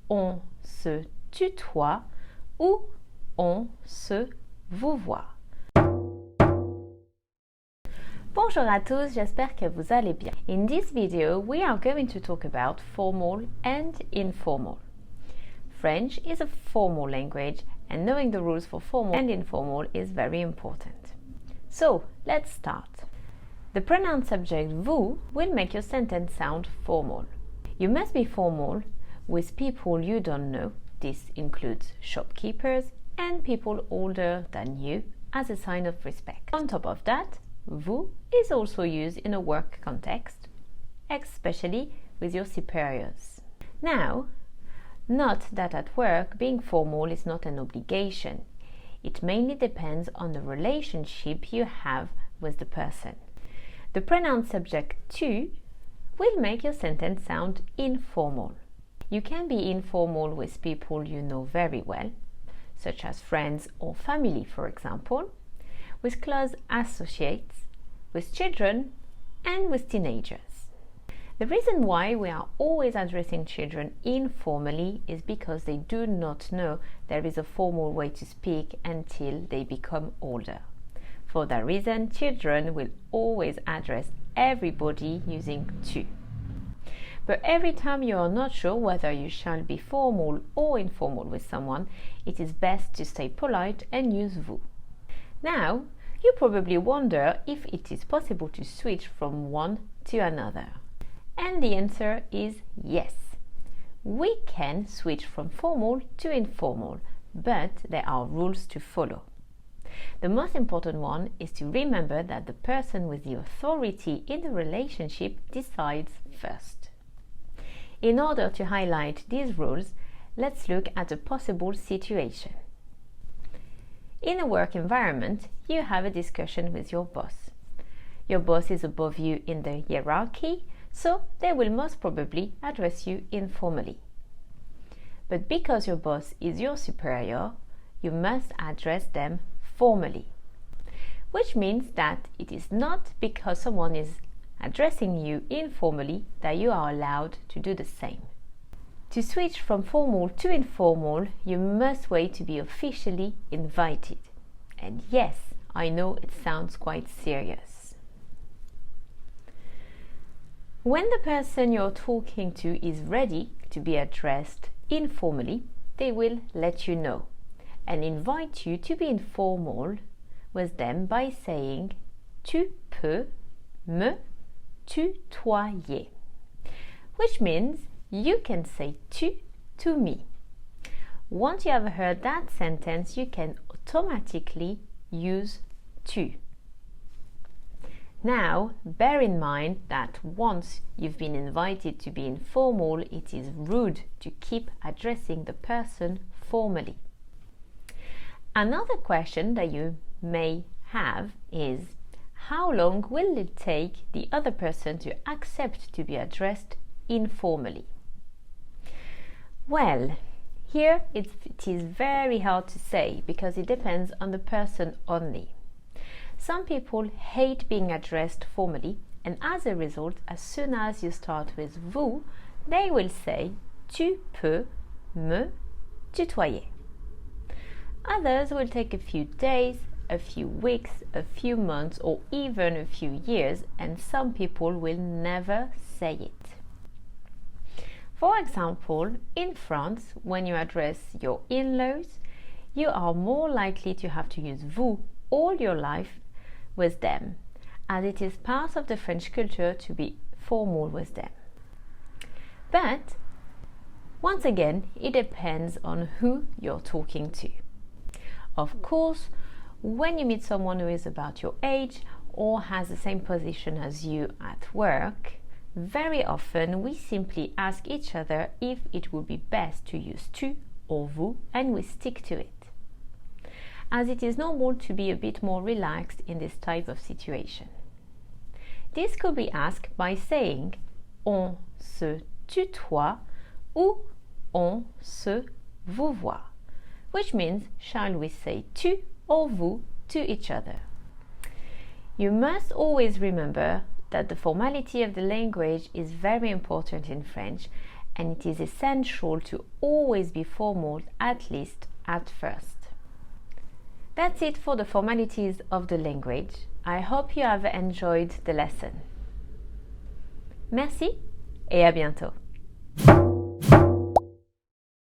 on se tutoie ou on se vouvoie. Bonjour à tous, j'espère que vous allez bien. In this video, we are going to talk about formal and informal. French is a formal language, and knowing the rules for formal and informal is very important. So, let's start. The pronoun subject vous will make your sentence sound formal. You must be formal with people you don't know. This includes shopkeepers and people older than you as a sign of respect. On top of that, vous is also used in a work context, especially with your superiors. Now, note that at work, being formal is not an obligation. It mainly depends on the relationship you have with the person. The pronoun subject tu will make your sentence sound informal. You can be informal with people you know very well, such as friends or family, for example, with close associates, with children, and with teenagers. The reason why we are always addressing children informally is because they do not know there is a formal way to speak until they become older. For that reason, children will always address everybody using tu. But every time you are not sure whether you shall be formal or informal with someone, it is best to stay polite and use vous. Now, you probably wonder if it is possible to switch from one to another. And the answer is yes. We can switch from formal to informal, but there are rules to follow. The most important one is to remember that the person with the authority in the relationship decides first. In order to highlight these rules, let's look at a possible situation. In a work environment, you have a discussion with your boss. Your boss is above you in the hierarchy, so they will most probably address you informally. But because your boss is your superior, you must address them formally, which means that it is not because someone is addressing you informally that you are allowed to do the same. To switch from formal to informal, you must wait to be officially invited. And yes, I know it sounds quite serious. When the person you're talking to is ready to be addressed informally, they will let you know and invite you to be informal with them by saying tu peux me tutoyer, which means you can say tu to me. Once you have heard that sentence, you can automatically use tu. Now, bear in mind that once you've been invited to be informal, it is rude to keep addressing the person formally. Another question that you may have is, how long will it take the other person to accept to be addressed informally? Well, here it is very hard to say because it depends on the person only. Some people hate being addressed formally, and as a result, as soon as you start with vous, they will say tu peux me tutoyer. Others will take a few days, a few weeks, a few months, or even a few years, and some people will never say it. For example, in France, when you address your in-laws, you are more likely to have to use vous all your life with them, as it is part of the French culture to be formal with them. But, once again, it depends on who you're talking to. Of course, when you meet someone who is about your age or has the same position as you at work, very often we simply ask each other if it would be best to use tu or vous, and we stick to it, as it is normal to be a bit more relaxed in this type of situation. This could be asked by saying on se tutoie ou on se vouvoie, which means shall we say tu or vous to each other. You must always remember that the formality of the language is very important in French, and it is essential to always be formal, at least at first. That's it for the formalities of the language. I hope you have enjoyed the lesson. Merci et à bientôt.